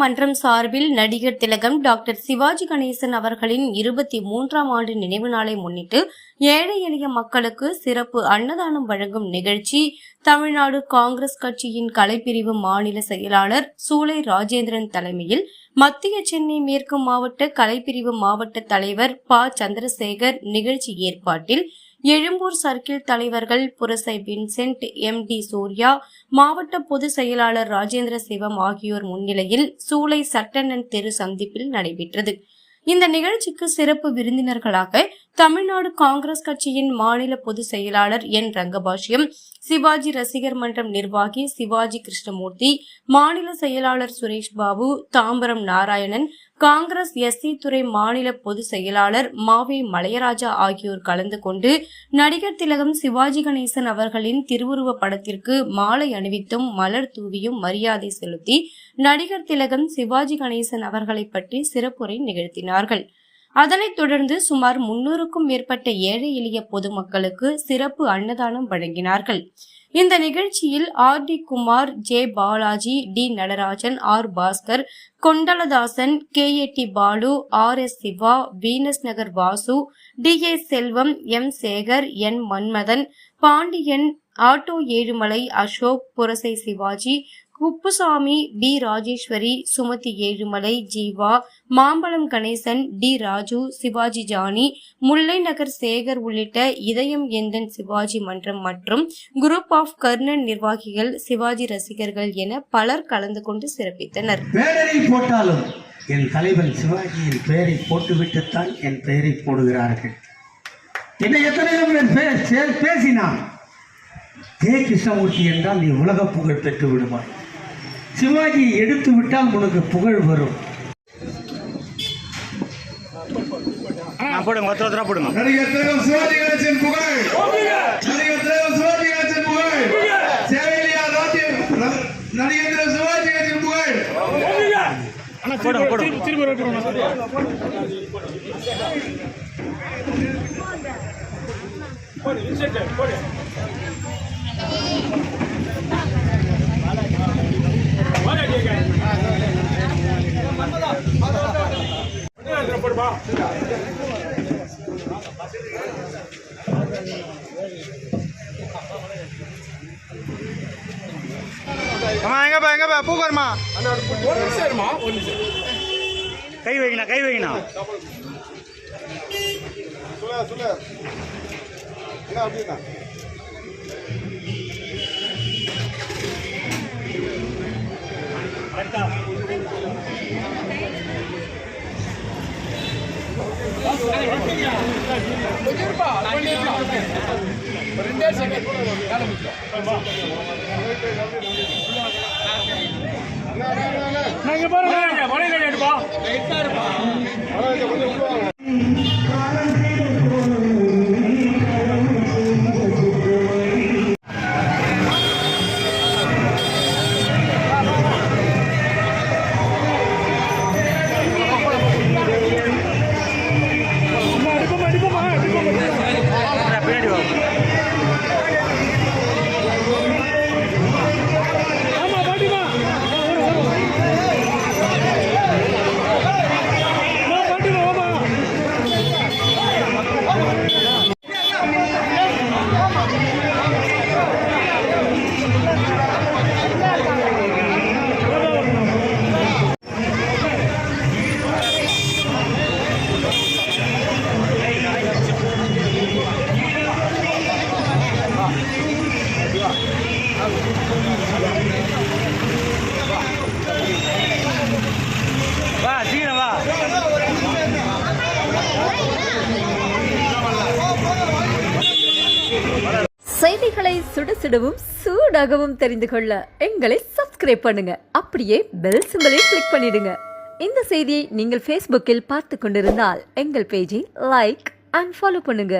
மன்றம் சார்பில் நடிகர் திலகம் டாக்டர் சிவாஜி கணேசன் அவர்களின் 23ஆம் ஆண்டு நினைவு நாளை முன்னிட்டு ஏழை எளிய மக்களுக்கு சிறப்பு அன்னதானம் வழங்கும் நிகழ்ச்சி தமிழ்நாடு காங்கிரஸ் கட்சியின் கலைப்பிரிவு மாநில செயலாளர் சூலை ராஜேந்திரன் தலைமையில் மத்திய சென்னை மேற்கு மாவட்ட கலைப்பிரிவு மாவட்ட தலைவர் ப சந்திரசேகர் நிகழ்ச்சி ஏற்பாட்டில் எழும்பூர் சர்க்கிள் தலைவர்கள் புரசை வின்சென்ட், MD சூர்யா, மாவட்ட பொதுச் செயலாளர் ராஜேந்திர சிவம் ஆகியோர் முன்னிலையில் சூளை சட்டண்ணன் தெரு சந்திப்பில் நடைபெற்றது. இந்த நிகழ்ச்சிக்கு சிறப்பு விருந்தினர்களாக தமிழ்நாடு காங்கிரஸ் கட்சியின் மாநில பொதுச் செயலாளர் N ரங்கபாஷ்யம், சிவாஜி ரசிகர் மன்றம் நிர்வாகி சிவாஜி கிருஷ்ணமூர்த்தி, மாநில செயலாளர் சுரேஷ் பாபு, தாம்பரம் நாராயணன், காங்கிரஸ் SC துறை மாநில பொதுச் செயலாளர் மாவே மலையராஜா ஆகியோர் கலந்து கொண்டு நடிகர் திலகம் சிவாஜி கணேசன் அவர்களின் திருவுருவ படத்திற்கு மாலை அணிவித்தும் மலர் தூவியும் மரியாதை செலுத்தி நடிகர் திலகம் சிவாஜி கணேசன் அவர்களை பற்றி சிறப்புரை நிகழ்த்தினார்கள். அதனைத் தொடர்ந்து சுமார் 300க்கும் மேற்பட்ட ஏழை எளிய பொதுமக்களுக்கு சிறப்பு அன்னதானம் வழங்கினார்கள். இந்த நிகழ்ச்சியில் RD Kumar, J Balaji, D Natarajan, R Bhaskar, Kondaladasan, KAT Balu, RS Siva, Venus Nagar Vasu, DA Selvam, M Sekar, N Manmadhan, Pandian, auto Ezhumalai, Ashok, Purasai Sivaji, Kuppusamy, B Rajeswari, Sumathi Ezhumalai, Jeeva, மாம்பழம் கணேசன், D ராஜு, சிவாஜி ஜானி, முல்லை நகர் சேகர் உள்ளிட்ட இதயம் எந்தன் சிவாஜி மன்றம் மற்றும் குரூப் ஆஃப் கர்ணன் நிர்வாகிகள், சிவாஜி ரசிகர்கள் என பலர் கலந்து கொண்டு சிறப்பித்தனர். போட்டாலும் என் தலைவன் சிவாஜியின் பெயரை போட்டுவிட்டுத்தான் என் பெயரை போடுகிறார்கள். என்னை எத்தனை பேசினான். கே கிருஷ்ணமூர்த்தி என்றால் நீ உலக புகழ் பெற்று விடுவாய். சிவாஜியை எடுத்து விட்டால் உனக்கு புகழ் வரும். நடிகர் திலகம் சிவாஜி கணேசன் புகழ், நடிகர் திலகம் சிவாஜி கணேசன் புகழ், சேவையிலியா நடிகர் திலகம் சிவாஜி கணேசன் புகழ். பூக்கர்மா கை வைக்கணும், கை வைக்கணும். என்ன அப்படின்னா நாங்க பாருங்க மலையில எடுப்பா. செய்திகளை சுடசுடவும் சூடாகவும் தெரிந்து கொள்ள எங்களை சப்ஸ்கிரைப் பண்ணுங்க. அப்படியே பெல் சிம்பலையும் கிளிக் பண்ணிடுங்க. இந்த செய்தியை நீங்கள் Facebookல் பார்த்து கொண்டிருந்தால் எங்கள் பேஜை லைக் அண்ட் ஃபாலோ பண்ணுங்க.